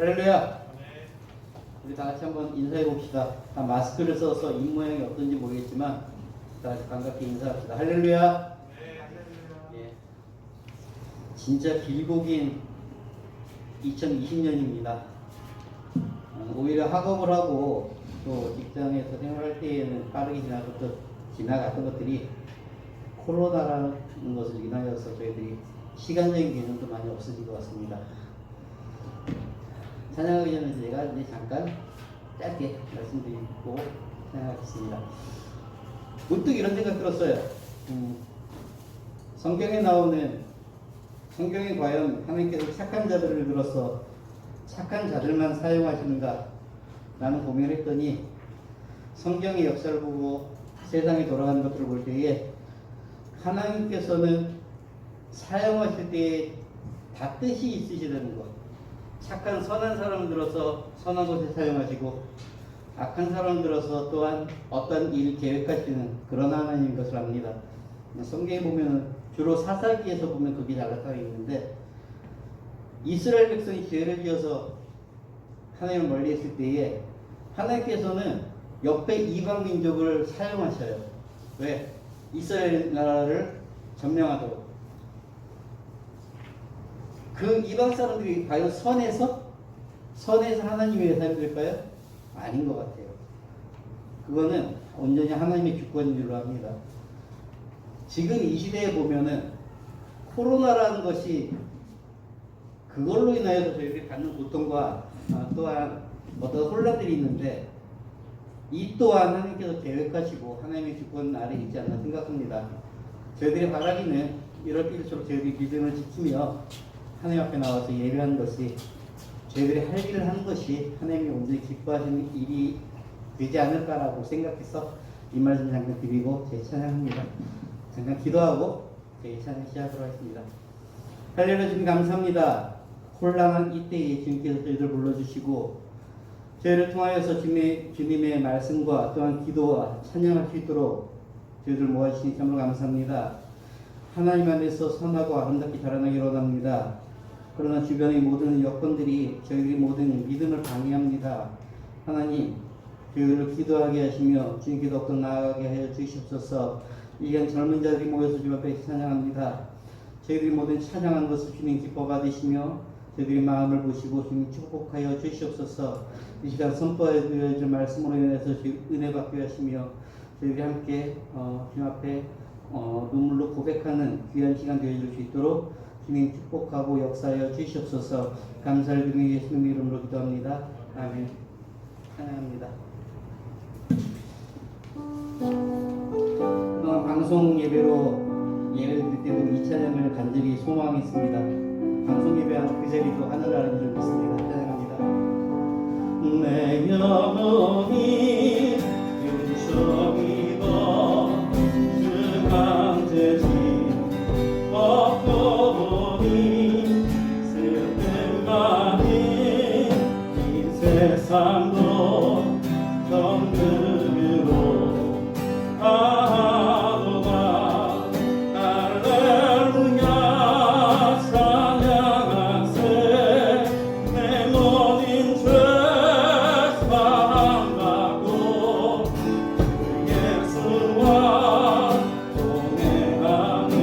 할렐루야. 우리 다 같이 한번 인사해 봅시다. 다 마스크를 써서 입 모양이 어떤지 모르겠지만 다 같이 반갑게 인사합시다. 할렐루야. 예. 진짜 길고 긴 2020년입니다. 오히려 학업을 하고 또 직장에서 생활할 때에는 빠르게 지나갔던 것들이 코로나라는 것을 인하여서 저희들이 시간적인 개념도 많이 없어진 것 같습니다. 찬양하기 전에 제가 이제 잠깐 짧게 말씀드리고 찬양하겠습니다. 문득 이런 생각 들었어요. 성경에 과연 하나님께서 착한 자들을 들어서 착한 자들만 사용하시는가 라는 고민을 했더니 성경의 역사를 보고 세상이 돌아가는 것들을 볼 때에 하나님께서는 사용하실 때에 다 뜻이 있으시다는 것. 착한 선한 사람을 들어서 선한 곳에 사용하시고 악한 사람을 들어서 또한 어떤 일을 계획하시는 그런 하나님인 것을 압니다. 성경에 보면 주로 사사기에서 보면 그게 잘 나타나 있는데 이스라엘 백성이 죄를 지어서 하나님을 멀리했을 때에 하나님께서는 옆에 이방 민족을 사용하셔요. 왜? 이스라엘 나라를 점령하도록. 그 이방 사람들이 과연 선해서 하나님의 사람들일까요? 아닌 것 같아요. 그거는 온전히 하나님의 주권인 줄로 합니다. 지금 이 시대에 보면은 코로나라는 것이 그걸로 인하여서 저희들이 받는 고통과 또한 어떤 혼란들이 있는데 이 또한 하나님께서 계획하시고 하나님의 주권 아래 있지 않나 생각합니다. 저희들이 바라기는 이럴 때일수록 저희들이 믿음을 지키며 하나님 앞에 나와서 예배하는 것이 저희들이 할 일을 하는 것이 하나님이 온전히 기뻐하시는 일이 되지 않을까라고 생각해서 이 말씀 잠깐 드리고 제 찬양합니다. 잠깐 기도하고 제 찬양 시작하도록 하겠습니다. 할렐루야. 주님 감사합니다. 혼란한 이때에 주님께서 저희들 불러주시고 저희를 통하여서 주님의 말씀과 또한 기도와 찬양할 수 있도록 저희들 모아주시니 참으로 감사합니다. 하나님 안에서 선하고 아름답게 자라나기 원합니다. 그러나 주변의 모든 여건들이 저희들의 모든 믿음을 방해합니다. 하나님, 저희를 기도하게 하시며 주님께 더욱더 나아가게 하여 주시옵소서. 이간 젊은 자들이 모여서 주님 앞에 찬양합니다. 저희들이 모든 찬양한 것을 주님 기뻐 받으시며 저희들의 마음을 보시고 주님 축복하여 주시옵소서. 이 시간 선포해 드릴 말씀으로 인해서 은혜 받게 하시며 저희들이 함께 주님 앞에 눈물로 고백하는 귀한 시간 되어줄 수 있도록 주님 축복하고 역사하여 주시옵소서. 감사를 드리며 예수님 이름으로 기도합니다. 아멘. 찬양합니다. 그동안 방송 예배로 예배를 드릴 때도 이 찬양을 간절히 소망했습니다. 방송 예배하는 그 자리도 하늘나라인 줄 믿습니다. 찬양합니다. 내 영혼이 윤성이고 주강제지 없고 보니 슬픔 많은 이 세상도 정금으로 하도다. 할렐루야 찬양하세. 내 모든 죄 사함받고 그 예수와 동행하니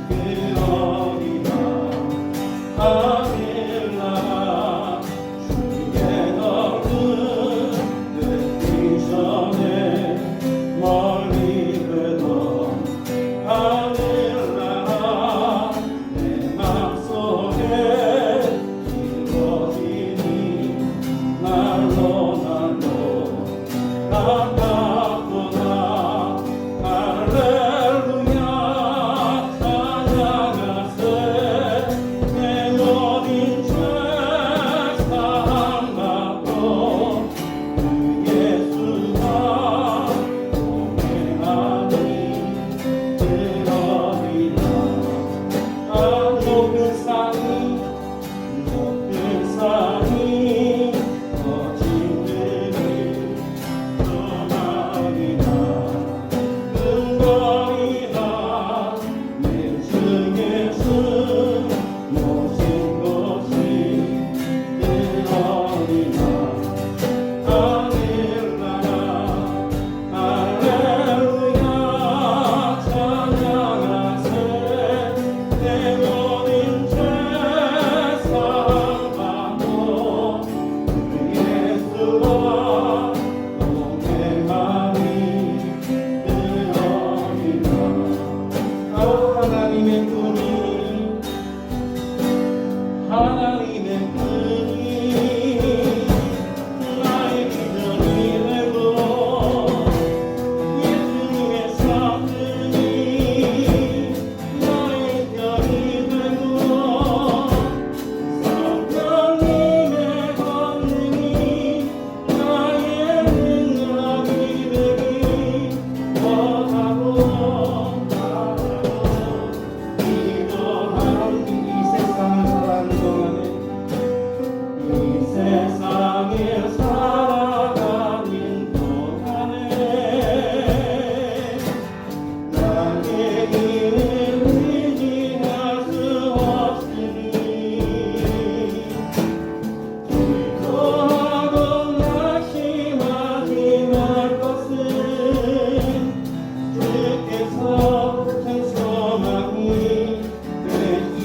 그러리라.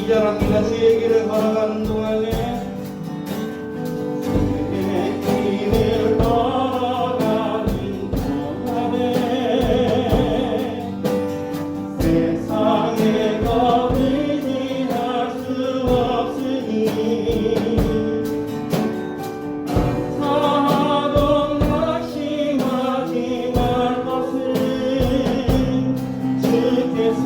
2절합니다. 주의 길을 걸어가는 동안에 주의 길을 걸어가는 동안에 세상에 겁을 할 수 없으니 안타하던 낙심하지 말 것을 주께서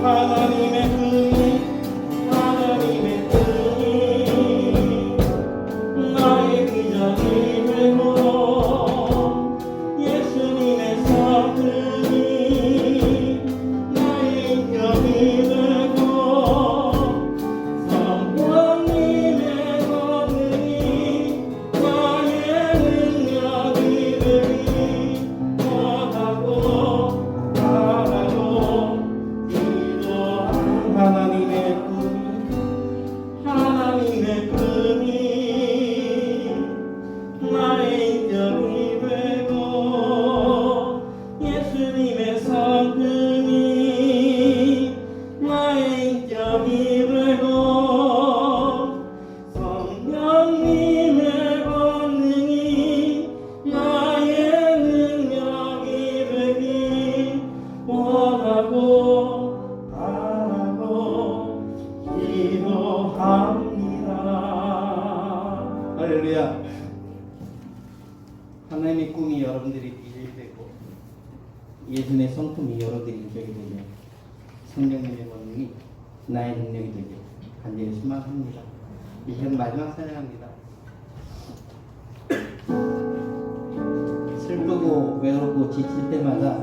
하나님의 뜻이 나의 비전이 되고 예수님의 성품이 나의 인격이 되고 성령님의 권능이 나의 능력이 되기 원하고 바라고 하나님의 꿈이 나의 인격이 되고 예수님의 성품이 나의 인격이 되고 성령님의 권능이 나의 능력이 되기 원하고 바라고 기도합니다. 할렐루야. 하나님의 꿈이 여러분들이 이루어지게 되고 예수님의 성품이 여러분들이 인격이 되며 성령님의 권능이 나의 능력이 되길 간절히 소망합니다. 이 시간 마지막 찬양합니다. 슬프고 외롭고 지칠 때마다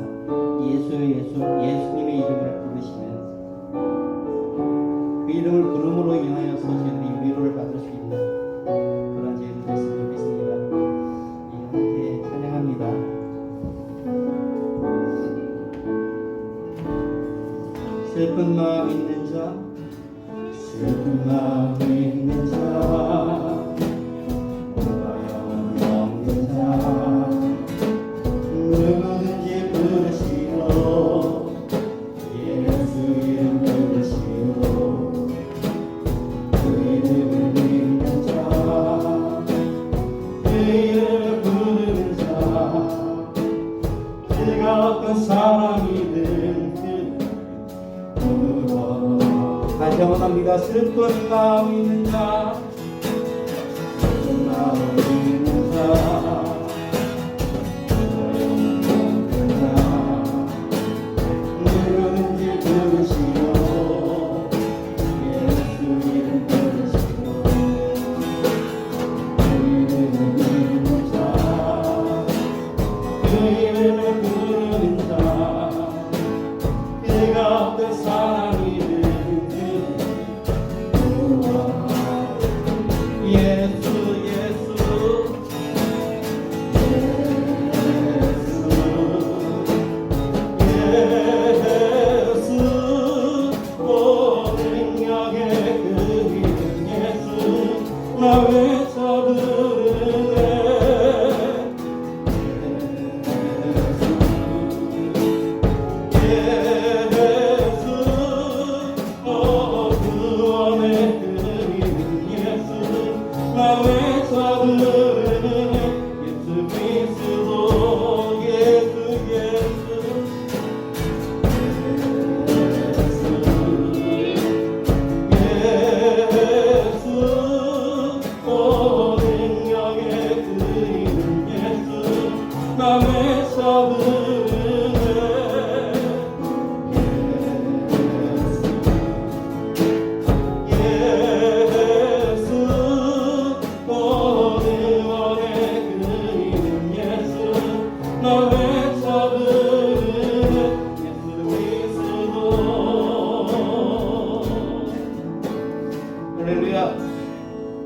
예수님의 이름을 부르시면 그 이름을 부름으로 인하여서 저희들이 위로를 받을 수 있는 그런 저희들 됐으면 좋겠습니다. 이 함께 찬양합니다. 슬픈 마음 있는 자, 슬픈 마음 있는 자, 올라야 없는 자, 누구든지 부르시오. 예수 이름 부르시오. 그 이름을 믿는 자, 그 이름을 부르는 자, 그가 어떤 사람이든 다시 한번 합니다. 슬픈 마음 있는 자, 슬픈 마음 있는 자, 누구든지 부르시오. 예수 이름 부르시오. 그 이름을 믿는 자, 그 이름을 부르는 자, 그가 어떤 사람이든 예수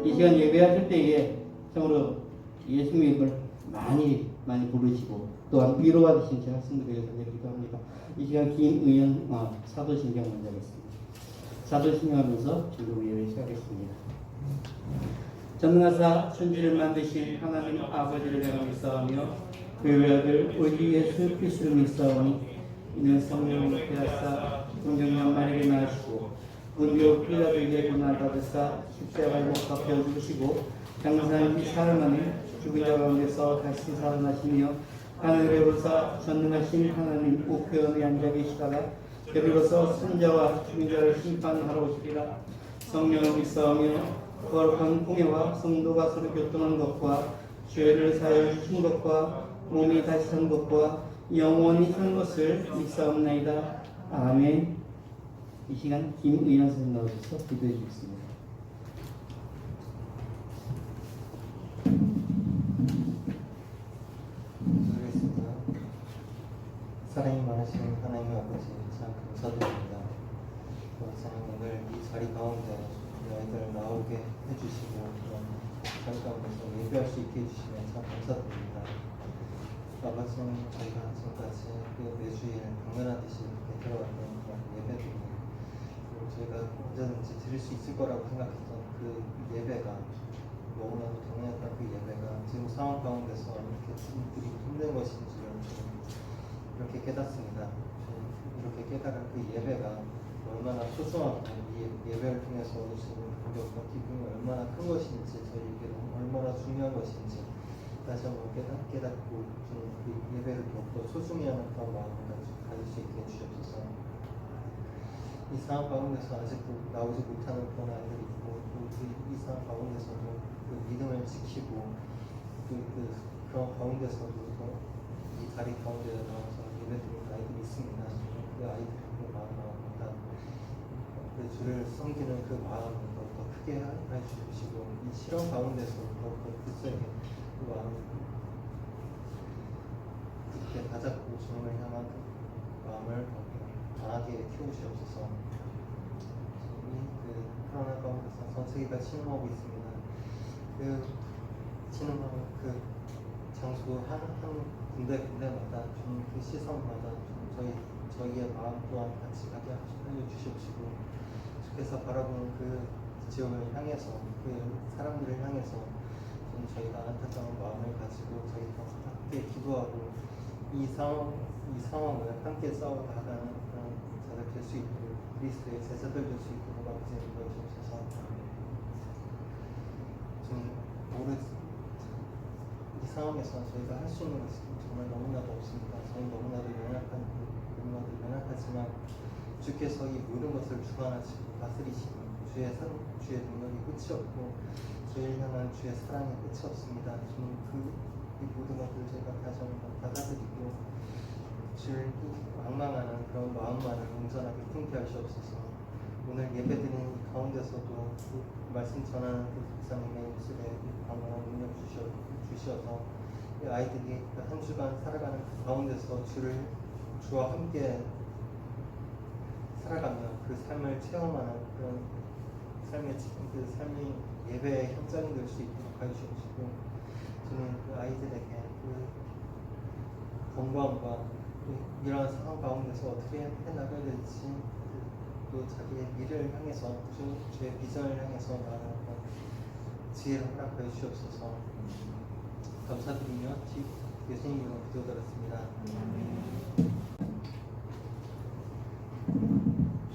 이 시간 예배하실 때에 참으로 예수님의 이름을 많이 부르시고 또한 위로받으신 제 학생들에 대해서 기도합니다. 이 시간 김의연 사도신경 먼저 하겠습니다. 사도신경 하면서 기도 예배를 시작하겠습니다. 전능하사 천지를 만드신 하나님 아버지를 내가 믿사오며 그 외아들 우리 예수 그리스도를 믿사오니 이는 성령을 믿게 하사 동정년 만에게 낳으시고 본디오 필라도에게 고난을 받으사 십자가에 못 박혀 죽으시고 장사한 4일 만에 죽은 자 가운데서 다시 살아나시며 하늘에 오르사 전능하신 하나님 우편에 앉아 계시다가 그리고서 선자와 죽은 자를 심판하러 오시리라. 성령을 믿사오며 거룩한 공예와 성도가 서로 교통한 것과 죄를 사하여 주신 것과 몸이 다시 산 것과 영원히 산 것을 믿사옵나이다. 아멘. 이 시간 김의연 선생님 나오셔서 기도해 주겠습니다. 기도하겠습니다. 사랑이 많으신 하나님 아버지 참 감사드립니다. 하나님 오늘 이 자리 가운데 아이들 나오게 해주시고 자리 가운데서 예배할 수 있게 해주시면 참 감사드립니다. 아버지는 저희가 지금까지 매주일 강연하듯이 이렇게 들어왔던 그런 예배들이 저희가 언제든지 드릴 수 있을 거라고 생각했던 그 예배가 너무나도 당연했던 그 예배가 지금 상황 가운데서 이렇게 주님들이 힘든 것인지를 이렇게 깨닫습니다. 이렇게 깨달은 그 예배가 얼마나 소중하고 이 예배를 통해서 얻을 수 있는 감격과 기쁨이 얼마나 큰 것인지 저희에게 얼마나 중요한 것인지 다시 한번 깨닫고 좀 그 예배를 더욱더 소중히 하는 그런 마음을 가질 수 있게 해주옵소서. 이 상황 가운데서 아직도 나오지 못하는 그런 아이들이 있고 이 상황 가운데서도 그 믿음을 지키고 그런 가운데서도 이 다리 가운데 나와서 예배드리는 아이들이 있습니다. 그 아이들의 그 마음마다 그 주를 섬기는 그 마음을 더욱더 크게 해주시고 이 실험 가운데서 더욱더 굳세게 그 마음을 굳게 다잡고 주님을 향한 그 마음을 강하게 키우시옵소서. 그 코로나 가운데서 전 세계가 침범하고 있습니다. 그 침범하는 그 장소 한 군데마다 좀 그 시선마다 좀 저희의 마음 또한 같이 가게 하여 주시옵시고 주께서 바라보는 그 지역을 향해서 그 사람들을 향해서 좀 저희가 안타까운 마음을 가지고 저희가 함께 기도하고 이 상황을 함께 싸워나가는 그런 자들 될 수 있도록 그리스도의 제자들 될 수 있도록 아버지 인도하시옵소서. 이 상황에서 저희가 할 수 있는 것이 정말 너무나도 없습니다. 저희 너무나도 연약하지만 주께서 이 모든 것을 주관하시고 다스리시고 주의 능력이 끝이 없고 주를 향한 주의 사랑이 끝이 없습니다. 주님 이 모든 것들을 저희가 다시 한번 받아들이고 주를 악망하는 그런 마음만을 온전하게 품게 하시옵소서. 오늘 예배드리는 가운데서도 그 말씀 전하는 그 목사님의 입술에 강건한 능력 주셔서 이 아이들이 한 주간 살아가는 그 가운데서 주와 함께 살아가며 그 삶을 체험하는 그런 삶이 예배의 현장이 될 수 있도록 해주시고 저는 그 아이들에게 그 건강과 이러한 상황 가운데서 어떻게 해나가야 될지 또 자기의 미래를 향해서 주의 비전을 향해서 나아가는 지혜를 허락하여 주시옵소서. 감사드리며 예수님 이름으로 기도드렸습니다.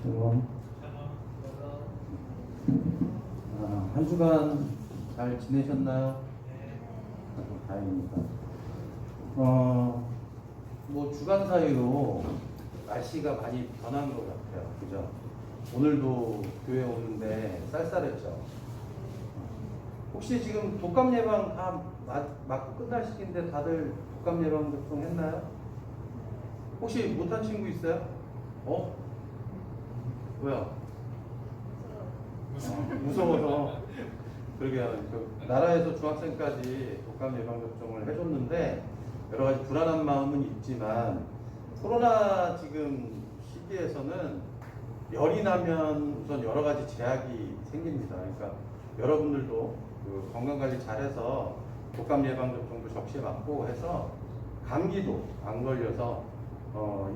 샬롬. 한 주간 잘 지내셨나요? 다행입니다. 뭐 주간 사이로 날씨가 많이 변한 것 같아요. 그죠? 오늘도 교회 오는데 쌀쌀했죠. 혹시 지금 독감 예방 다 맞고 끝날 시기인데 다들 독감 예방 접종 했나요? 혹시 못한 친구 있어요? 왜요? 무서워서. 그러게요. 그 나라에서 중학생까지 독감 예방 접종을 해줬는데 여러 가지 불안한 마음은 있지만 코로나 지금 시기에서는 열이 나면 우선 여러 가지 제약이 생깁니다. 그러니까 여러분들도 그 건강 관리 잘해서 독감 예방 접종도 적시에 맞고 해서 감기도 안 걸려서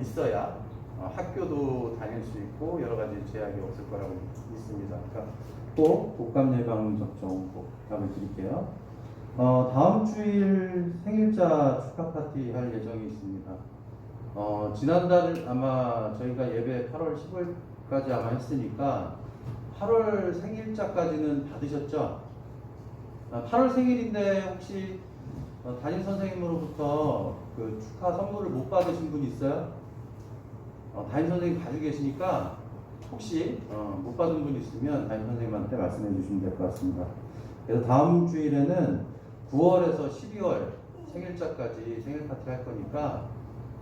있어야 학교도 다닐 수 있고 여러 가지 제약이 없을 거라고 믿습니다. 그러니까 꼭 독감 예방 접종 꼭 부탁을 드릴게요. 다음 주일 생일자 축하 파티 할 예정이 있습니다. 지난달 아마 저희가 예배 8월 15일까지 아마 했으니까 8월 생일자까지는 받으셨죠? 8월 생일인데 혹시 담임 선생님으로부터 그 축하 선물을 못 받으신 분 있어요? 담임 선생님 가지고 계시니까 혹시 못 받은 분 있으면 담임 선생님한테 말씀해 주시면 될 것 같습니다. 그래서 다음 주일에는 9월에서 12월 생일자까지 생일 파티 할 거니까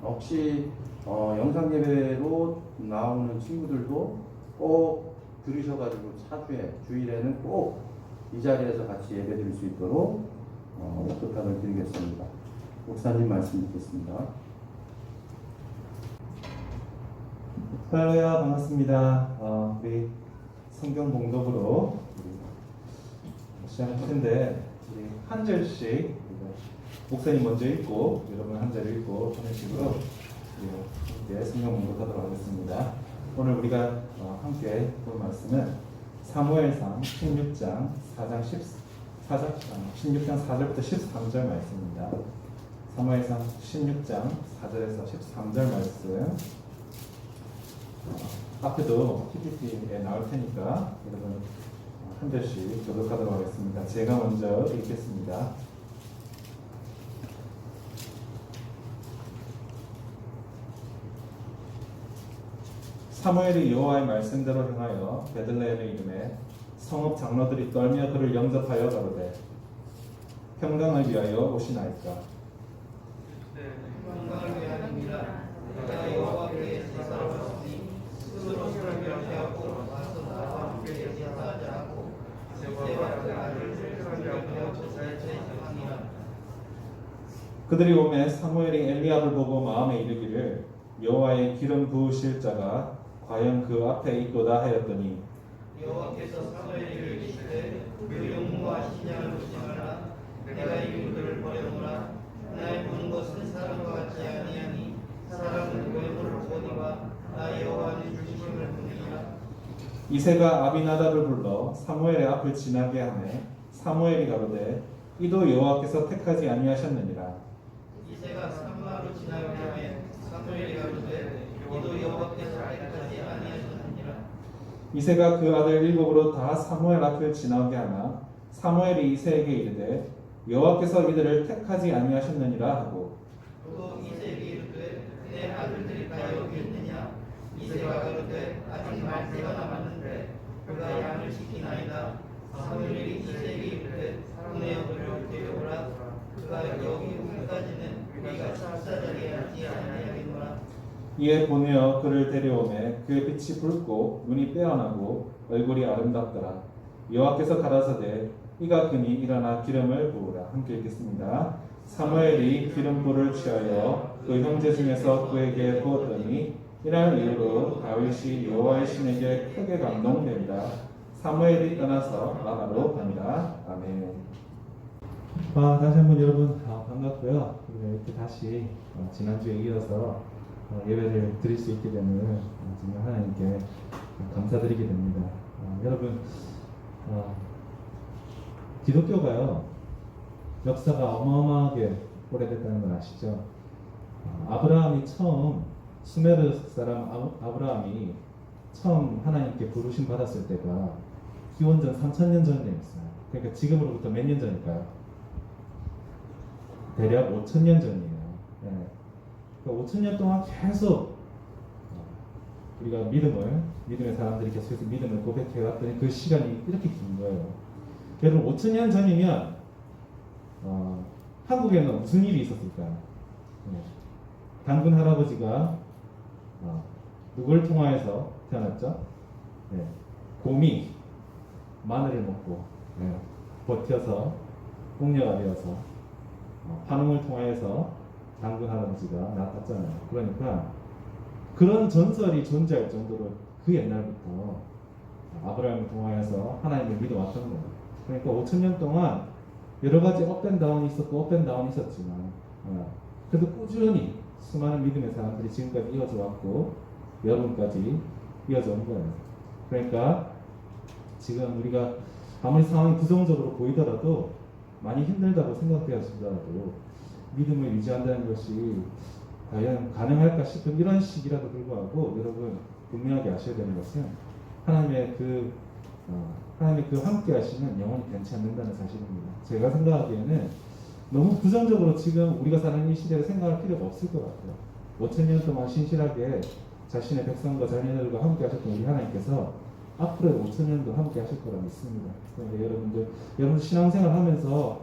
혹시 영상 예배로 나오는 친구들도 꼭 들으셔가지고 차주에 주일에는 꼭 이 자리에서 같이 예배 드릴 수 있도록 부탁을 드리겠습니다. 목사님 말씀 듣겠습니다. 할렐루야, 반갑습니다. 우리 성경 봉독으로 시작할 텐데 우리 한 절씩 목사님 먼저 읽고 여러분 한 절 읽고 하는 식으로 함께 성경 봉독하도록 하겠습니다. 오늘 우리가 함께 볼 말씀은 사무엘상 16장 4절부터 13절 말씀입니다. 사무엘상 16장 4절에서 13절 말씀 앞에도 PPT에 나올 테니까 여러분 한 절씩 교독하도록 하겠습니다. 제가 먼저 읽겠습니다. 사무엘이 여호와의 말씀대로 행하여 베들레헴에 이르매 성읍 장로들이 떨며 그를 영접하여 가로되 평강을 위하여 오시나이까. 평강을 위하여입니다. 내가 여호와께 제사하였으니 스스로 설교하였고 와서 나와 함께 제사하지 않고 세와 그 아들 설교하여 제사에 제사하니라. 그들이 오매 사무엘이 엘리압을 보고 마음에 이르기를 여호와의 기름 부으실 자가 과연 그 앞에 있도다 하였더니 여호와께서 사무엘에게 이르시되 그 용모와 신양을 보지 말라. 내가 이들을 버려놓으라. 나의 보는 것은 사람과 같지 아니하니 사람은 외모를 보니와 나 여호와는 주심을 보니라. 이새가 아비나답을 불러 사무엘의 앞을 지나게 하매 사무엘이 가로되 이도 여호와께서 택하지 아니하셨느니라. 이새가 산마로 지나게 하며 사무엘이 가로되 이도 여호와께서 택하지 아니하셨느니라. 이새가 그 아들 일곱으로 다 사무엘 앞을 지나게 하나 사무엘이 이새에게 이르되 여호와께서 이들을 택하지 아니하셨느니라 하고 또 이새에게 이르되 내 아들들이 다 여기 있느냐. 이새가 가로되 아직 말세가 남았는데 그가 양을 지키나이다. 사무엘이 이새에게 이르되 보내어 그를 데려오라. 그가 여기 오기까지는 우리가 식사자리에 앉지 아니하겠노라. 이에 보내어 그를 데려오매 그의 빛이 붉고 눈이 빼어나고 얼굴이 아름답더라. 여호와께서 가라사대 이가 그니 일어나 기름을 부으라. 함께 읽겠습니다. 사무엘이 기름부를 취하여 그 형제 중에서 그에게 부었더니 이날 이후로 다윗이 여호와의 신에게 크게 감동되니라. 사무엘이 떠나서 라마로 갑니다. 아멘. 다시 한번 여러분 반갑고요. 이렇게 다시 지난주에 이어서 예배를 드릴 수 있게 되는 정말 하나님께 감사드리게 됩니다. 여러분 기독교가요 역사가 어마어마하게 오래됐다는 걸 아시죠? 아브라함이 처음 수메르 사람 아브라함이 처음 하나님께 부르심 받았을 때가 기원전 3000년 전이었어요. 그러니까 지금으로부터 몇 년 전일까요? 대략 5000년 전이에요. 네. 그러니까 5000년 동안 계속 우리가 믿음의 사람들이 계속해서 믿음을 고백해왔더니 그 시간이 이렇게 긴 거예요. 여러분 5000년 전이면 한국에는 무슨 일이 있었을까요? 네. 단군 할아버지가 누굴 통하여서 태어났죠? 네. 곰이 마늘을 먹고 버텨서 공녀가 되어서 환웅을 통하여서 단군 할아버지가 나타났잖아요. 그러니까 그런 전설이 존재할 정도로 그 옛날부터 아브라함을 통하여서 하나님을 믿어왔던 거예요. 그러니까 5000년 동안 여러 가지 업앤다운이 있었고 업앤다운이 있었지만 그래도 꾸준히 수많은 믿음의 사람들이 지금까지 이어져 왔고 여러분까지 이어져 온 거예요. 그러니까 지금 우리가 아무리 상황이 부정적으로 보이더라도 많이 힘들다고 생각되어지더라도 믿음을 유지한다는 것이 과연 가능할까 싶은 이런 시기라도 불구하고 여러분 분명하게 아셔야 되는 것은 하나님의 그 함께 하시는 영원히 변치 않는다는 사실입니다. 제가 생각하기에는 너무 부정적으로 지금 우리가 사는 이 시대를 생각할 필요가 없을 것 같아요. 5,000년 동안 신실하게 자신의 백성과 자녀들과 함께 하셨던 우리 하나님께서 앞으로 5,000년도 함께 하실 거라 믿습니다. 그런데 여러분들 신앙생활 하면서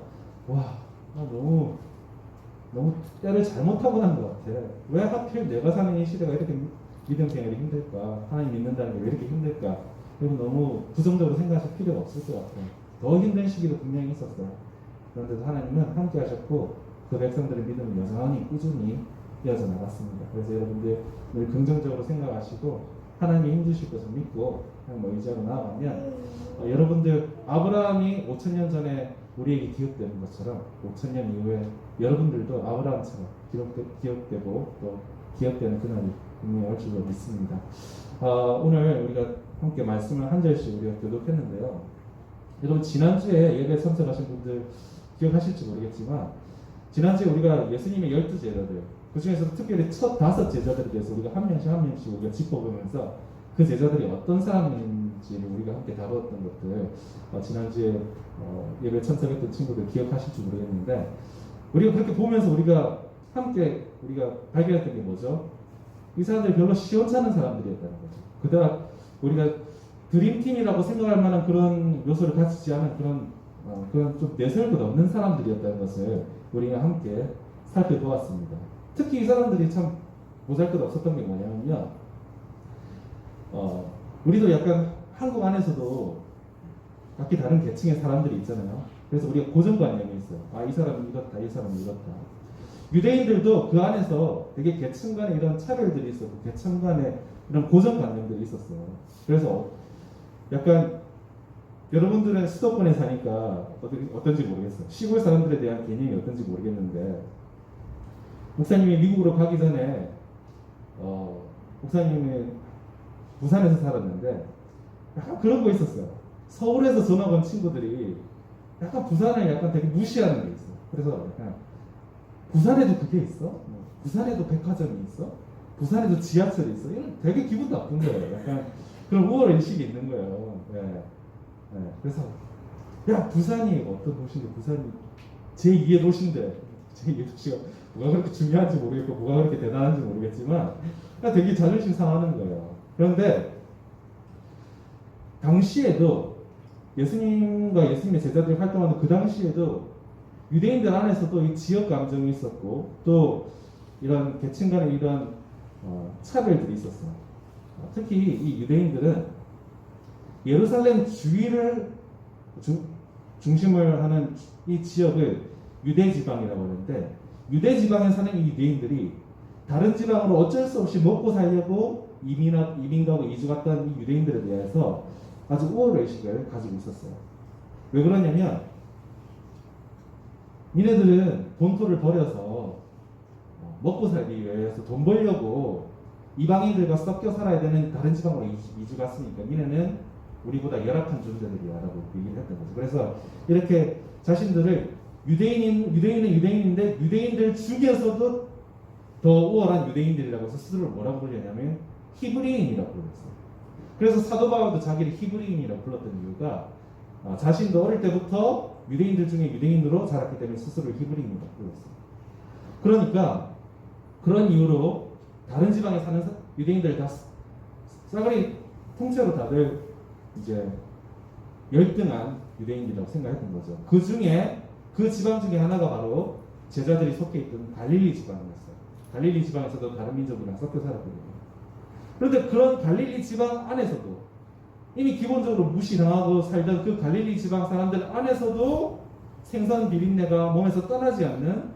와, 너무 때를 잘못하고 난 것 같아. 왜 하필 내가 사는 이 시대가 이렇게 믿음 생활이 힘들까? 하나님 믿는다는 게 왜 이렇게 힘들까? 여러분 너무 부정적으로 생각하실 필요가 없을 것 같아요. 더 힘든 시기도 분명히 있었어요. 그런데도 하나님은 함께 하셨고 그 백성들의 믿음은 여전히 꾸준히 이어져 나갔습니다. 그래서 여러분들 늘 긍정적으로 생각하시고 하나님이 힘주실 것을 믿고 그냥 의지하고 나아가면 여러분들 아브라함이 5,000년 전에 우리에게 기억되는 것처럼 5,000년 이후에 여러분들도 아브라함처럼 기억되고 또 기억되는 그날이 분명히 올 줄로 믿습니다. 오늘 우리가 함께 말씀을 한 절씩 우리가 교독했는데요. 여러분 지난주에 예배 참석하신 분들 기억하실지 모르겠지만 지난주에 우리가 예수님의 12제자들 그 중에서 특별히 첫 5 제자들에 대해서 우리가 한 명씩 우리가 짚어보면서 그 제자들이 어떤 사람인지를 우리가 함께 다루었던 것들 지난주에 예배 참석했던 친구들 기억하실지 모르겠는데 우리가 그렇게 보면서 우리가 함께 우리가 발견했던 게 뭐죠? 이 사람들이 별로 시원찮은 사람들이었다는 거죠. 그다음 우리가 드림팀이라고 생각할 만한 그런 요소를 갖추지 않은 그런 좀 내세울 것 없는 사람들이었다는 것을 우리가 함께 살펴보았습니다. 특히 이 사람들이 참 보잘것 없었던 게 뭐냐면요. 우리도 약간 한국 안에서도 각기 다른 계층의 사람들이 있잖아요. 그래서 우리가 고정관념이 있어요. 이 사람은 이렇다, 이 사람은 이렇다. 유대인들도 그 안에서 되게 계층 간의 이런 차별들이 있었고 계층 간의 이런 고정관념들이 있었어요. 그래서 약간 여러분들은 수도권에 사니까 어떤지 모르겠어요. 시골 사람들에 대한 개념이 어떤지 모르겠는데 목사님이 미국으로 가기 전에 목사님이 부산에서 살았는데 약간 그런 거 있었어요. 서울에서 전학 온 친구들이 약간 부산을 약간 되게 무시하는 게 있어요. 그래서 약간 부산에도 그게 있어? 부산에도 백화점이 있어? 부산에도 지하철이 있어? 이런 되게 기분 나쁜 거예요. 약간 그런 우월 인식이 있는 거예요. 네. 그래서 야 부산이 어떤 도시인데 부산이 제2의 도시인데 제2의 도시가 뭐가 그렇게 중요한지 모르겠고 뭐가 그렇게 대단한지 모르겠지만 되게 자존심 상하는 거예요. 그런데 당시에도 예수님과 예수님의 제자들이 활동하는 그 당시에도 유대인들 안에서도 이 지역 감정이 있었고 또 이런 계층 간의 이런 차별들이 있었어요. 특히 이 유대인들은 예루살렘 주위를 중심을 하는 이 지역을 유대 지방이라고 하는데 유대 지방에 사는 이 유대인들이 다른 지방으로 어쩔 수 없이 먹고 살려고 이민 가고 이주 갔던 이 유대인들에 대해서 아주 우월 의식을 가지고 있었어요. 왜 그러냐면 니네들은 본토를 버려서 먹고 살기 위해서 돈 벌려고 이방인들과 섞여 살아야 되는 다른 지방으로 이주 갔으니까 니네는 우리보다 열악한 존재들이야 라고 얘기를 했던 거죠. 그래서 이렇게 자신들을 유대인인데 유대인들 중에서도 더 우월한 유대인들이라고 해서 스스로를 뭐라고 부르냐면 히브리인이라고 불렀어요. 그래서 사도 바울도 자기를 히브리인이라고 불렀던 이유가 자신도 어릴 때부터 유대인들 중에 유대인으로 자랐기 때문에 스스로를 히브리인이라고 불렀어요. 그러니까 그런 이유로 다른 지방에 사는 유대인들 다 싸그리 통째로 다들 이제 열등한 유대인이라고 생각했던 거죠. 그 중에 그 지방 중에 하나가 바로 제자들이 속해 있던 갈릴리 지방이었어요. 갈릴리 지방에서도 다른 민족이랑 섞여 살았거든요. 그런데 그런 갈릴리 지방 안에서도 이미 기본적으로 무시당하고 살던 그 갈릴리 지방 사람들 안에서도 생선 비린내가 몸에서 떠나지 않는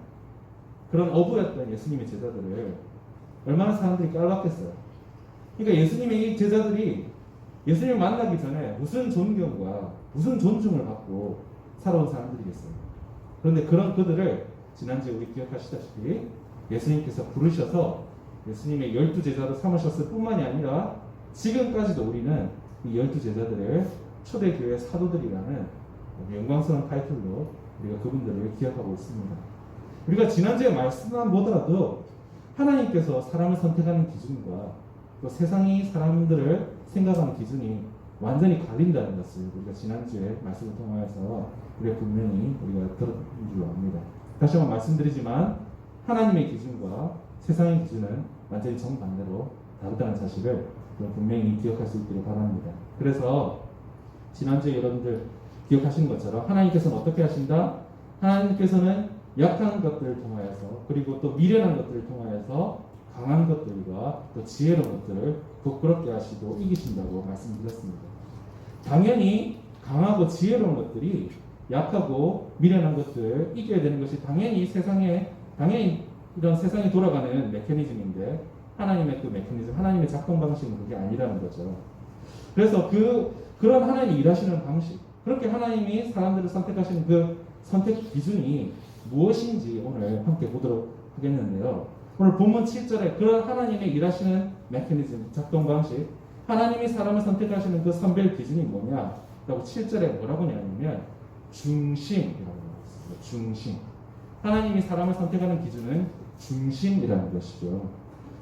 그런 어부였던 예수님의 제자들을 얼마나 사람들이 깔봤겠어요. 그러니까 예수님의 이 제자들이 예수님을 만나기 전에 무슨 존경과 무슨 존중을 받고 살아온 사람들이겠어요. 그런데 그런 그들을 지난주에 우리 기억하시다시피 예수님께서 부르셔서 예수님의 12제자로 삼으셨을 뿐만이 아니라 지금까지도 우리는 이 12제자들을 초대교회 사도들이라는 영광스러운 타이틀로 우리가 그분들을 기억하고 있습니다. 우리가 지난주에 말씀만 보더라도 하나님께서 사람을 선택하는 기준과 또 세상이 사람들을 생각하는 기준이 완전히 갈린다는 것을 우리가 지난주에 말씀을 통하여서 우리가 분명히 우리가 들은 줄로 압니다. 다시 한번 말씀드리지만 하나님의 기준과 세상의 기준은 완전히 정반대로 다르다는 사실을 분명히 기억할 수 있기를 바랍니다. 그래서 지난주에 여러분들 기억하시는 것처럼 하나님께서는 어떻게 하신다? 하나님께서는 약한 것들을 통하여서 그리고 또 미련한 것들을 통하여서 강한 것들과 또 지혜로운 것들을 부끄럽게 하시고 이기신다고 말씀드렸습니다. 당연히 강하고 지혜로운 것들이 약하고 미련한 것들을 이겨야 되는 것이 당연히 이런 세상이 돌아가는 메커니즘인데 하나님의 그 메커니즘, 하나님의 작동 방식은 그게 아니라는 거죠. 그래서 그런 하나님이 일하시는 방식, 그렇게 하나님이 사람들을 선택하시는 그 선택 기준이 무엇인지 오늘 함께 보도록 하겠는데요. 오늘 본문 7절에 그런 하나님의 일하시는 메커니즘, 작동 방식, 하나님이 사람을 선택하시는 그 선별 기준이 뭐냐? 라고 7절에 뭐라고 하냐면 중심이라고 나왔습니다. 중심. 하나님이 사람을 선택하는 기준은 중심이라는 것이죠.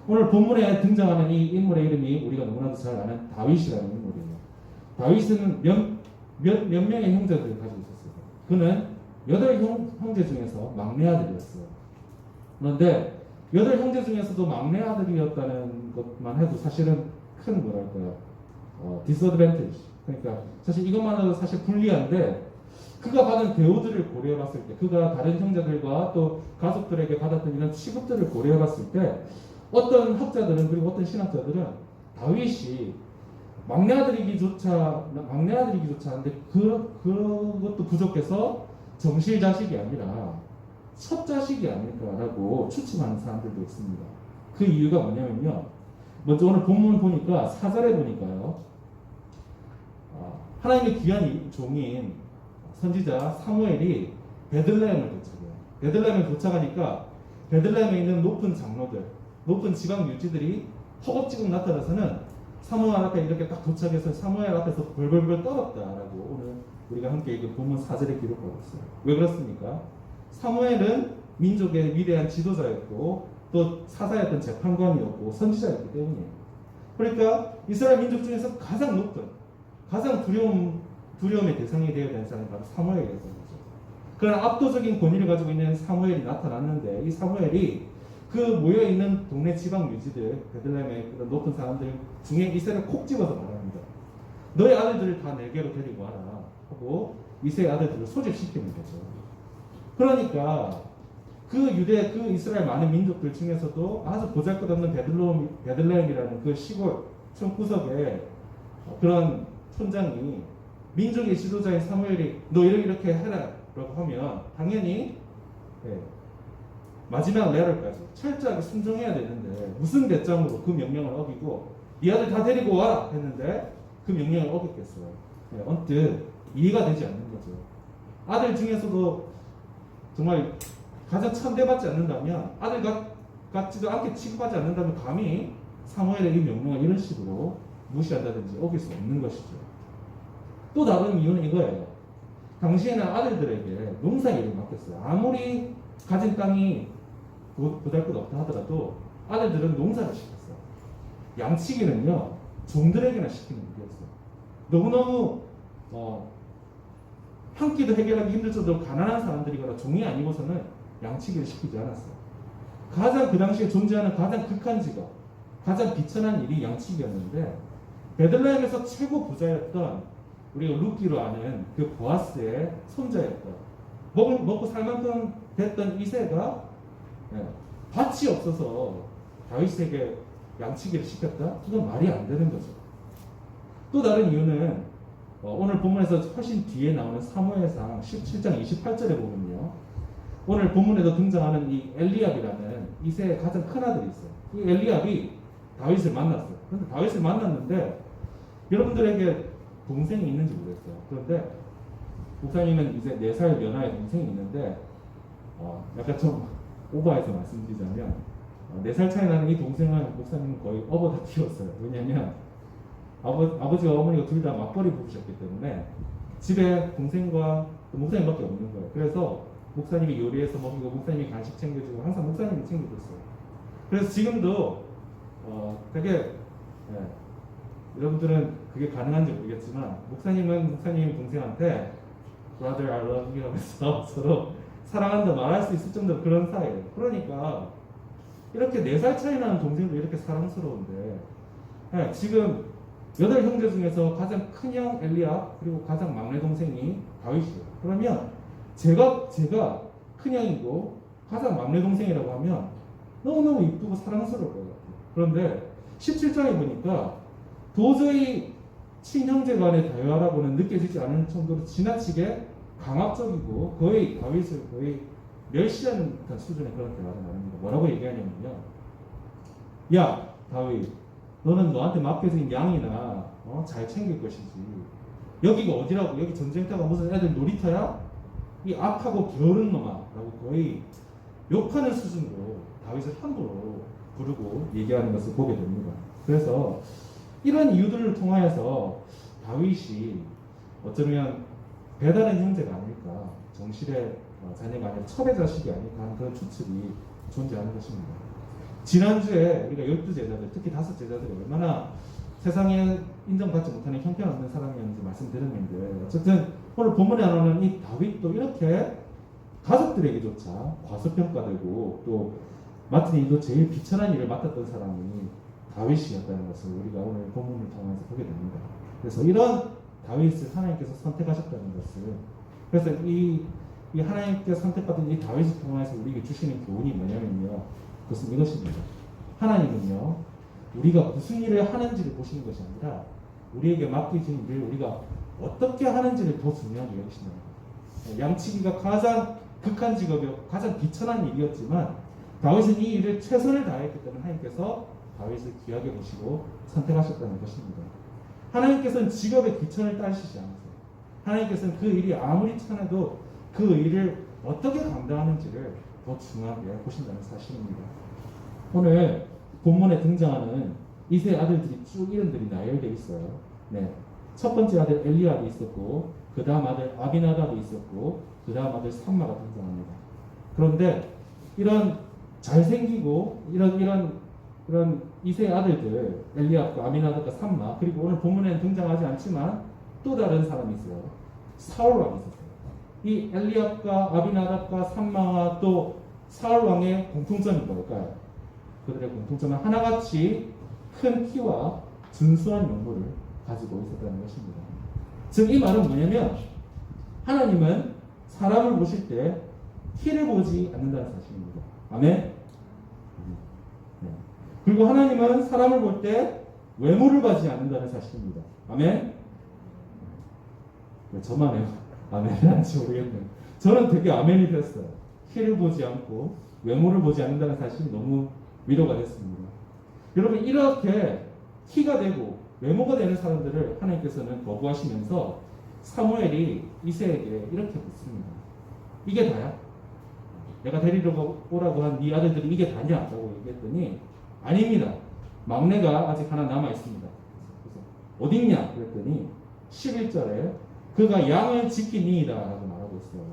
오늘 본문에 등장하는 이 인물의 이름이 우리가 너무나도 잘 아는 다윗이라는 인물이에요. 다윗은 몇 명의 형제들을 가지고 있었어요. 그는 8형제 중에서 막내 아들이었어요. 그런데 8형제 중에서도 막내 아들이었다는 것만 해도 사실은 큰 디스어드밴티지. 그러니까 사실 이것만으로도 사실 불리한데 그가 받은 대우들을 고려해봤을 때, 그가 다른 형제들과 또 가족들에게 받았던 이런 취급들을 고려해봤을 때 어떤 학자들은 그리고 어떤 신학자들은 다윗이 막내 아들이기조차 한데 그것도 부족해서 정실 자식이 아니라 첫 자식이 아닐까라고 추측하는 사람들도 있습니다. 그 이유가 뭐냐면요. 먼저 오늘 본문 보니까 4절에 보니까요. 하나님의 귀한 종인 선지자 사무엘이 베들레헴을 도착해요. 베들레헴을 도착하니까 베들레헴에 있는 높은 장로들, 높은 지방 유지들이 허겁지겁 나타나서는 사무엘 앞에 이렇게 딱 도착해서 사무엘 앞에서 벌벌벌 떨었다라고 오늘 우리가 함께 읽은 본문 4절에 기록하고 있어요. 왜 그렇습니까? 사무엘은 민족의 위대한 지도자였고 또 사사였던 재판관이었고 선지자였기 때문이에요. 그러니까 이스라엘 민족 중에서 가장 높은, 가장 두려움의 대상이 되어야 되는 사람이 바로 사무엘이었던 거죠. 그러나 압도적인 권위를 가지고 있는 사무엘이 나타났는데 이 사무엘이 그 모여있는 동네 지방 유지들, 베들레헴의 그런 높은 사람들 중에 이세를 콕 집어서 말합니다. 너의 아들들을 다 내게로 데리고 와라 하고 이세의 아들들을 소집시키는 거죠. 그러니까 그 이스라엘 많은 민족들 중에서도 아주 보잘것없는 베들레헴이라는 그 시골 촌구석에 그런 촌장이 민족의 지도자인 사무엘이 너 이렇게 해라 라고 하면 당연히 마지막 레럴까지 철저하게 순종해야 되는데 무슨 배짱으로 그 명령을 어기고 네 아들 다 데리고 와 했는데 그 명령을 어겼겠어요. 언뜻 이해가 되지 않는 거죠. 아들 중에서도 정말 가장 천대받지 않는다면 아들 같지도 않게 취급하지 않는다면 감히 사무엘의 이 명령을 이런 식으로 무시한다든지 어길 수 없는 것이죠. 또 다른 이유는 이거예요. 당시에는 아들들에게 농사 일을 맡겼어요. 아무리 가진 땅이 보잘것없다 하더라도 아들들은 농사를 시켰어요. 양치기는요 종들에게나 시키는 일이었어요. 너무너무 한 끼도 해결하기 힘들 정도로 가난한 사람들이거나 종이 아니고서는 양치기를 시키지 않았어요. 가장 그 당시에 존재하는 가장 극한 직업, 가장 비천한 일이 양치기였는데 베들레헴에서 최고 부자였던 우리가 루키로 아는 그 보아스의 손자였던 먹고 살 만큼 됐던 이새가 밭이 없어서 다윗에게 양치기를 시켰다? 이건 말이 안 되는 거죠. 또 다른 이유는 오늘 본문에서 훨씬 뒤에 나오는 사무엘상 17장 28절에 보면요. 오늘 본문에도 등장하는 이 엘리압이라는 이새의 가장 큰 아들이 있어요. 이 엘리압이 다윗을 만났어요. 그런데 다윗을 만났는데 여러분들에게 동생이 있는지 모르겠어요. 그런데 목사님은 이제 4살 연하의 동생이 있는데 약간 좀 오버해서 말씀드리자면 4살 차이 나는 이 동생은 목사님은 거의 업어다 키웠어요. 왜냐하면 아버지와 어머니가 둘 다 맞벌이 부부셨기 때문에 집에 동생과 목사님밖에 없는 거예요. 그래서 목사님이 요리해서 먹이고 목사님이 간식 챙겨주고 항상 목사님이 챙겨줬어요. 그래서 지금도 되게 여러분들은 그게 가능한지 모르겠지만 목사님은 목사님 동생한테 brother I love you 하면서 서로 사랑한다 말할 수 있을 정도로 그런 사이예요. 그러니까 이렇게 4살 차이 나는 동생도 이렇게 사랑스러운데 지금 8형제 중에서 가장 큰 형 엘리압 그리고 가장 막내 동생이 다윗이에요. 그러면 제가 큰 형이고 가장 막내 동생이라고 하면 너무너무 이쁘고 사랑스러울 것 같아요. 그런데 17장에 보니까 도저히 친형제 간의 대화라고는 느껴지지 않을 정도로 지나치게 강압적이고 거의 다윗을 거의 멸시하는 듯한 수준의 그런 대화가 나옵니다. 뭐라고 얘기하냐면요. 야 다윗 너는 너한테 맡겨진 양이나 잘 챙길 것이지. 여기가 어디라고? 여기 전쟁터가 무슨 애들 놀이터야? 이 악하고 게으른 놈아 라고 거의 욕하는 수준으로 다윗을 함부로 부르고 얘기하는 것을 보게 됩니다. 그래서 이런 이유들을 통하여서 다윗이 어쩌면 배다른 형제가 아닐까, 정실의 자녀가 아니라 첩의 자식이 아닐까 하는 그런 추측이 존재하는 것입니다. 지난주에 우리가 12제자들, 특히 5제자들이 얼마나 세상에 인정받지 못하는 형편없는 사람이었는지 말씀드렸는데, 어쨌든 오늘 본문에 나오는 이 다윗도 이렇게 가족들에게조차 과소평가되고 또 맡은 일도 제일 비천한 일을 맡았던 사람이 다윗이었다는 것을 우리가 오늘 본문을 통해서 보게 됩니다. 그래서 이런 다윗을 하나님께서 선택하셨다는 것을, 그래서 이 하나님께서 선택받은 이 다윗을 통해서 우리에게 주시는 교훈이 뭐냐면요, 그것은 이것입니다. 하나님은요, 우리가 무슨 일을 하는지를 보시는 것이 아니라 우리에게 맡기신 일을 우리가 어떻게 하는지를 더 중요하게 여기신다는 거예요. 양치기가 가장 극한 직업이었고 가장 비천한 일이었지만 다윗은 이 일을 최선을 다했기 때문에 하나님께서 다윗을 귀하게 보시고 선택하셨다는 것입니다. 하나님께서는 직업의 귀천을 따지시지 않으세요. 하나님께서는 그 일이 아무리 천해도 그 일을 어떻게 감당하는지를 더 중요하게 보신다는 사실입니다. 오늘 본문에 등장하는 이세 아들들이 쭉 이름들이 나열되어 있어요. 네. 첫 번째 아들 엘리압이 있었고, 그 다음 아들 아비나답이 있었고, 그 다음 아들 삼마가 등장합니다. 그런데 이런 잘생기고 이런 이세 아들들 엘리압과 아비나답과 삼마, 그리고 오늘 본문에는 등장하지 않지만 또 다른 사람이 있어요. 사울 왕이 있었어요. 이 엘리압과 아비나답과 삼마와 또 사울 왕의 공통점이 뭘까요? 그들의 공통점은 하나같이 큰 키와 준수한 용모를 가지고 있었다는 것입니다. 즉 이 말은 뭐냐면 하나님은 사람을 보실 때 키를 보지 않는다는 사실입니다. 아멘? 네. 그리고 하나님은 사람을 볼 때 외모를 보지 않는다는 사실입니다. 아멘? 왜 저만 해요? 아멘을 하는지 모르겠네요. 저는 되게 아멘이 됐어요. 키를 보지 않고 외모를 보지 않는다는 사실이 너무 위로가 됐습니다. 여러분, 이렇게 키가 되고 외모가 되는 사람들을 하나님께서는 거부하시면서 사무엘이 이새에게 이렇게 묻습니다. 이게 다야? 내가 데리러 오라고 한 네 아들들이 이게 다냐? 라고 얘기했더니 아닙니다. 막내가 아직 하나 남아 있습니다. 그래서 어딨냐? 그랬더니 11절에 그가 양을 지키니이다 라고 말하고 있어요.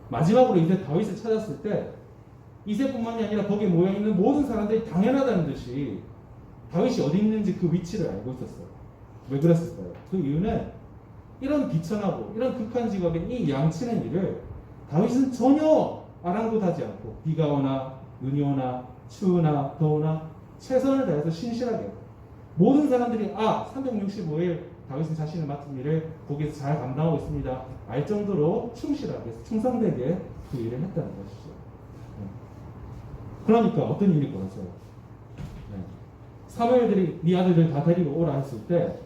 마지막으로 이제 다윗을 찾았을 때 이새뿐만이 아니라 거기에 모여있는 모든 사람들이 당연하다는 듯이 다윗이 어디 있는지 그 위치를 알고 있었어요. 왜 그랬을까요? 그 이유는 이런 비천하고 이런 극한 직업인 이 양치는 일을 다윗은 전혀 아랑곳하지 않고 비가 오나 눈이 오나 추우나 더우나 최선을 다해서 신실하게 모든 사람들이 365일 다윗은 자신을 맡은 일을 거기에서 잘 감당하고 있습니다 알 정도로 충실하게 충성되게 그 일을 했다는 것이죠. 그러니까 어떤 일이 벌어져요? 사무엘들이 네 아들들 다 데리고 오라 했을 때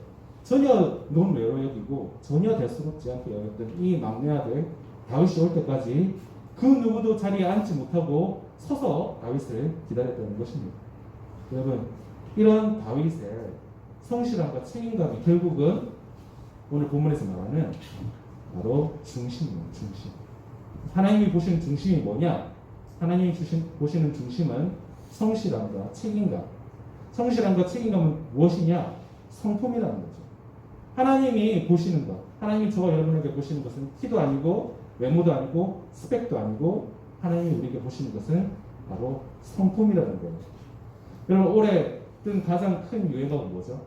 전혀 논외로 여기고 전혀 대수롭지 않게 여겼던 이 막내 아들 다윗이 올 때까지 그 누구도 자리에 앉지 못하고 서서 다윗을 기다렸다는 것입니다. 여러분, 이런 다윗의 성실함과 책임감이 결국은 오늘 본문에서 말하는 바로 중심이에요. 중심. 하나님이 보시는 중심이 뭐냐? 하나님이 보시는 중심은 성실함과 책임감. 성실함과 책임감은 무엇이냐? 성품이라는 거죠. 하나님이 보시는 것, 하나님이 저와 여러분에게 보시는 것은 키도 아니고 외모도 아니고 스펙도 아니고 하나님이 우리에게 보시는 것은 바로 성품이라는 거예요. 여러분 올해 뜬 가장 큰 유행어가 뭐죠?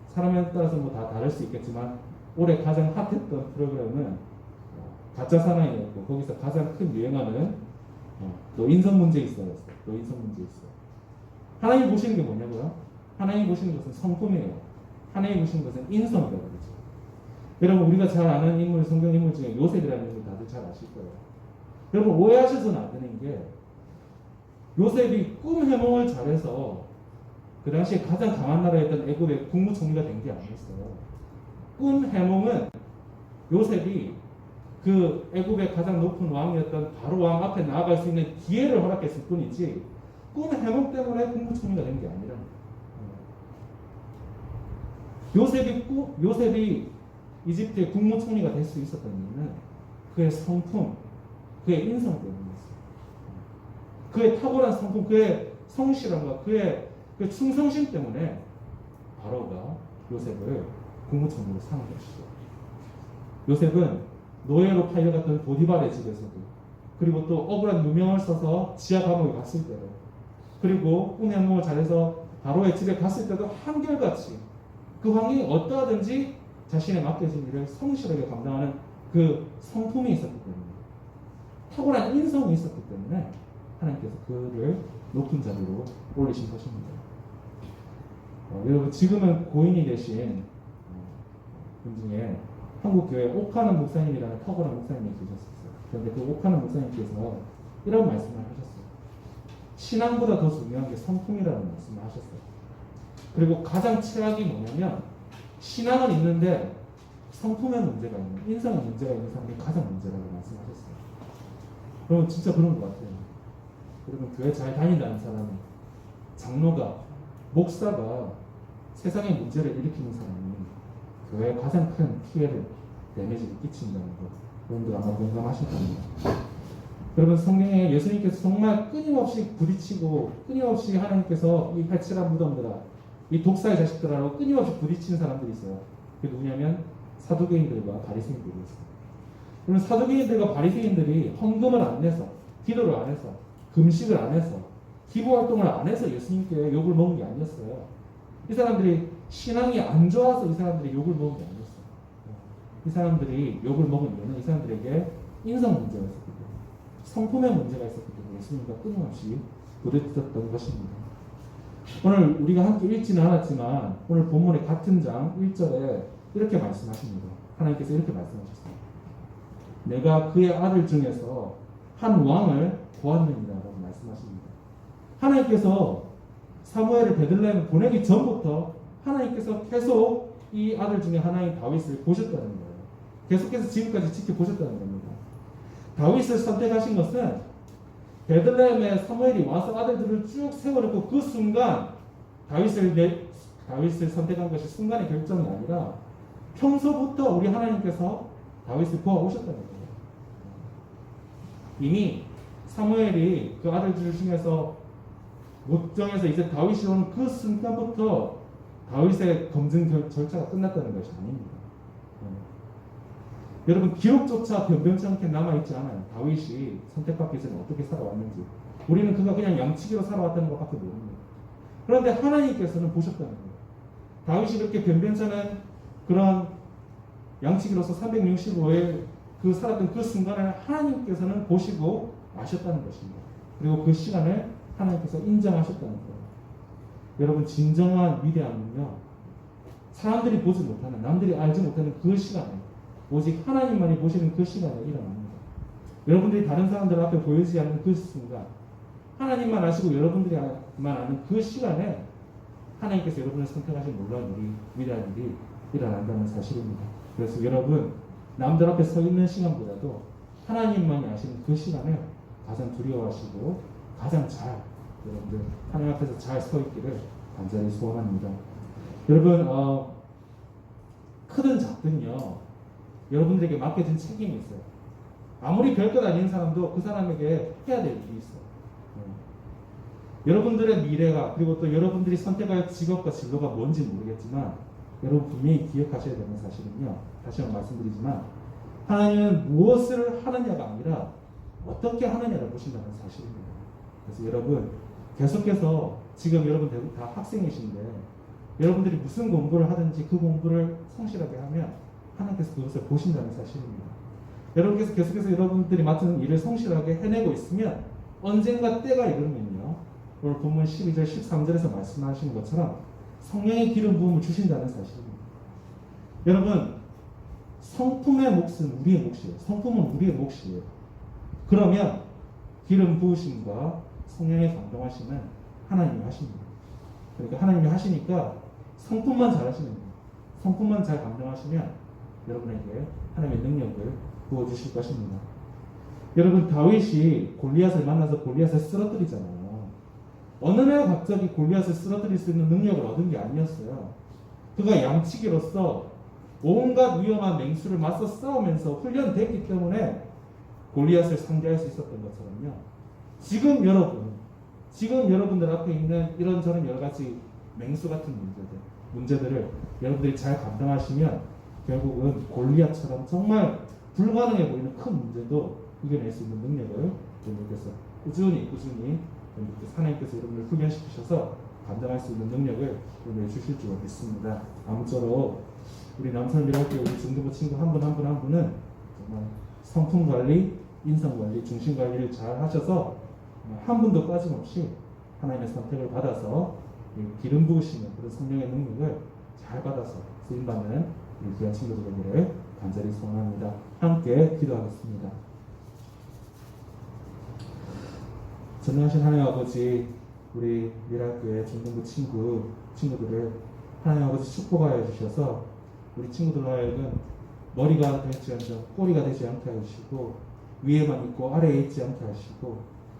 사람에 따라서 뭐 다 다를 수 있겠지만 올해 가장 핫했던 프로그램은 가짜 사나이였고 거기서 가장 큰 유행어는 너 인성 문제 있어였어요. 너 인성 문제 있어. 하나님 보시는 게 뭐냐고요? 하나님 보시는 것은 성품이에요. 하나님 보시는 것은 인성이라고 그러죠. 여러분 우리가 잘 아는 인물, 성경 인물 중에 요셉이라는 인물 다들 잘 아실 거예요. 여러분 오해하셔서는 안 되는 게 요셉이 꿈 해몽을 잘해서 그 당시에 가장 강한 나라였던 애굽의 국무총리가 된 게 아니었어요. 꿈 해몽은 요셉이 그 애굽의 가장 높은 왕이었던 바로 왕 앞에 나아갈 수 있는 기회를 허락했을 뿐이지 꿈 해몽 때문에 국무총리가 된 게 아니라 요셉이 이집트의 국무총리가 될 수 있었던 이유는 그의 성품, 그의 인성 때문이었어요. 그의 탁월한 성품, 그의 성실함과 그의 그 충성심 때문에 바로가 요셉을 국무총리로 삼은 것이죠. 요셉은 노예로 팔려갔던 보디발의 집에서도 그리고 또 억울한 누명을 써서 지하 감옥에 갔을 때도 그리고 꿈 해몽을 잘해서 바로의 집에 갔을 때도 한결같이 그 왕이 어떠하든지 자신의 맡겨진 일을 성실하게 감당하는 그 성품이 있었기 때문에 탁월한 인성이 있었기 때문에 하나님께서 그를 높은 자리로 올리신 것입니다. 여러분 지금은 고인이 되신 분 중에 한국교회 옥하는 목사님이라는 탁월한 목사님이 계셨었어요. 그런데 그 옥하는 목사님께서 이런 말씀을 하셨어요. 신앙보다 더 중요한 게 성품이라는 말씀을 하셨어요. 그리고 가장 최악이 뭐냐면 신앙은 있는데 성품에 문제가 있는, 인성에 문제가 있는 사람이 가장 문제라고 말씀하셨어요. 그러면 진짜 그런 것 같아요. 여러분 교회 잘 다닌다는 사람이 장로가 목사가 세상에 문제를 일으키는 사람이 교회에 가장 큰 피해를 데미지를 끼친다는 것 여러분들 아마 공감하실 겁니다. 여러분 성경에 예수님께서 정말 끊임없이 부딪히고 끊임없이 하나님께서 이 해칠한 무덤들아 이 독사의 자식들하고 끊임없이 부딪히는 사람들이 있어요. 그게 누구냐면 사두개인들과 바리새인들이었어요. 그러면 사두개인들과 바리새인들이 헌금을 안 내서 기도를 안 해서 금식을 안 해서 기부 활동을 안 해서 예수님께 욕을 먹은 게 아니었어요. 이 사람들이 신앙이 안 좋아서 이 사람들이 욕을 먹은 게 아니었어요. 이 사람들이 욕을 먹은 이유는 이 사람들에게 인성 문제가 있었기 때문에 성품의 문제가 있었기 때문에 예수님과 끊임없이 부딪혔던 것입니다. 오늘 우리가 함께 읽지는 않았지만 오늘 본문의 같은 장 1절에 이렇게 말씀하십니다. 하나님께서 이렇게 말씀하셨습니다. 내가 그의 아들 중에서 한 왕을 보았느니라고 말씀하십니다. 하나님께서 사무엘을 베들레헴에 보내기 전부터 하나님께서 계속 이 아들 중에 하나인 다윗을 보셨다는 거예요. 계속해서 지금까지 지켜보셨다는 겁니다. 다윗을 선택하신 것은 베들레헴에 사무엘이 와서 아들들을 쭉 세워놓고 그 순간 다윗을 선택한 것이 순간의 결정이 아니라 평소부터 우리 하나님께서 다윗을 보아오셨다는 거예요. 이미 사무엘이 그 아들들 중에서 목정에서 이제 다윗이 오는 그 순간부터 다윗의 검증 절차가 끝났다는 것이 아닙니다. 여러분 기록조차 변변치 않게 남아있지 않아요. 다윗이 선택받기 전에 어떻게 살아왔는지 우리는 그가 그냥 양치기로 살아왔다는 것밖에 모릅니다. 그런데 하나님께서는 보셨다는 거예요. 다윗이 그렇게 변변치 않은 그런 양치기로서 365일 그 살았던 그 순간을 하나님께서는 보시고 아셨다는 것입니다. 그리고 그 시간을 하나님께서 인정하셨다는 거예요. 여러분 진정한 위대함은요 사람들이 보지 못하는 남들이 알지 못하는 그 시간에 오직 하나님만이 보시는 그 시간에 일어납니다. 여러분들이 다른 사람들 앞에 보이지 않는 그 순간 하나님만 아시고 여러분들이만 아는 그 시간에 하나님께서 여러분을 선택하신 놀라운 일이 위대한 일이 일어난다는 사실입니다. 그래서 여러분 남들 앞에 서 있는 시간보다도 하나님만이 아시는 그 시간을 가장 두려워하시고 가장 잘 여러분들 하나님 앞에서 잘 서 있기를 간절히 소원합니다. 여러분 크든 작든요 여러분들에게 맡겨진 책임이 있어요. 아무리 별것 아닌 사람도 그 사람에게 해야 될 일이 있어요. 여러분들의 미래가 그리고 또 여러분들이 선택할 직업과 진로가 뭔지 모르겠지만 여러분 분명히 기억하셔야 되는 사실은요. 다시 한번 말씀드리지만 하나님은 무엇을 하느냐가 아니라 어떻게 하느냐를 보신다는 사실입니다. 그래서 여러분 계속해서 지금 여러분 대부분 다 학생이신데 여러분들이 무슨 공부를 하든지 그 공부를 성실하게 하면 하나님께서 그것을 보신다는 사실입니다. 여러분께서 계속해서 여러분들이 맡은 일을 성실하게 해내고 있으면 언젠가 때가 이르면요. 오늘 본문 12절 13절에서 말씀하시는 것처럼 성령의 기름 부음을 주신다는 사실입니다. 여러분 성품의 몫은 우리의 몫이에요. 성품은 우리의 몫이에요. 그러면 기름 부으심과 성령의 감동하심은 하나님이 하십니다. 그러니까 하나님이 하시니까 성품만 잘 하시면 돼요. 성품만 잘 감동하시면 여러분에게 하나님의 능력을 부어주실 것입니다. 여러분 다윗이 골리앗을 만나서 골리앗을 쓰러뜨리잖아요. 어느 날 갑자기 골리앗을 쓰러뜨릴 수 있는 능력을 얻은 게 아니었어요. 그가 양치기로서 온갖 위험한 맹수를 맞서 싸우면서 훈련됐기 때문에 골리앗을 상대할 수 있었던 것처럼요. 지금 여러분들 앞에 있는 이런저런 여러 가지 맹수 같은 문제들을 여러분들이 잘 감당하시면 결국은 골리앗처럼 정말 불가능해 보이는 큰 문제도 이겨낼 수 있는 능력을 여러분께서 꾸준히 하나님께서 여러분을 훈련시키셔서 감당할 수 있는 능력을 여러분에게 주실 줄 믿습니다. 아무쪼록 우리 남선미랄교 우리 중등부 친구 한 분 한 분은 정말 성품 관리, 인성 관리, 중심 관리를 잘 하셔서 한 분도 빠짐없이 하나님의 선택을 받아서 기름 부으시는 그런 성령의 능력을 잘 받아서 쓰임받는 우리 귀한 친구들 되기를 간절히 소원합니다. 함께 기도하겠습니다. 전능하신 하나님 아버지, 우리 미랄교회 중등부 친구들을 하나님 아버지 축복하여 주셔서 우리 친구들로 하여금 머리가 될지언정 꼬리가 되지 않게 하시고 위에만 있고 아래에 있지 않게 하시고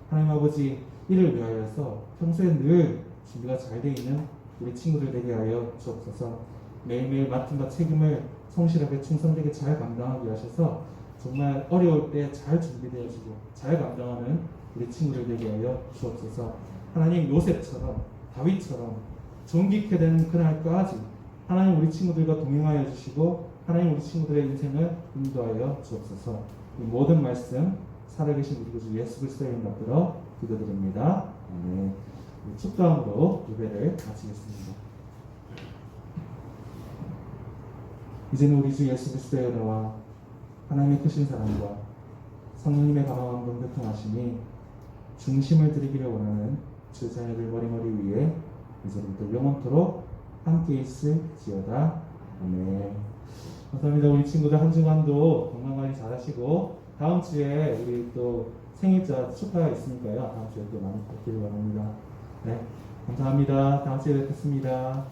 하나님 아버지 이를 위하여서 평소에 늘 준비가 잘 되어 있는 우리 친구들 되게 하여 주옵소서. 매일매일 맡은 바 책임을 성실하게 충성되게 잘 감당하게 하셔서 정말 어려울 때 잘 준비되어지고 잘 감당하는 우리 친구들 되게 하여 주옵소서. 하나님 요셉처럼 다윗처럼 존귀케 되는 그날까지 하나님 우리 친구들과 동행하여 주시고 하나님 우리 친구들의 인생을 인도하여 주옵소서. 이 모든 말씀 살아계신 우리 구주 예수 그리스도의 이름 받들어 기도드립니다. 아멘. 축도함으로 예배를 마치겠습니다. 이제는 우리 주 예수 그리스도의 은혜와 하나님의 크신 사랑과 성령님의 감화와 교통하심이 중심을 드리기를 원하는 주 자녀들 머리머리 위에 이제부터 영원토록 함께 있을지어다. 아멘. 감사합니다. 우리 친구들 한 주간도 건강관리 잘하시고 다음 주에 우리 또 생일자 축하가 있으니까요. 다음 주에 또 많이 뵙기를 바랍니다. 네, 감사합니다. 다음 주에 뵙겠습니다.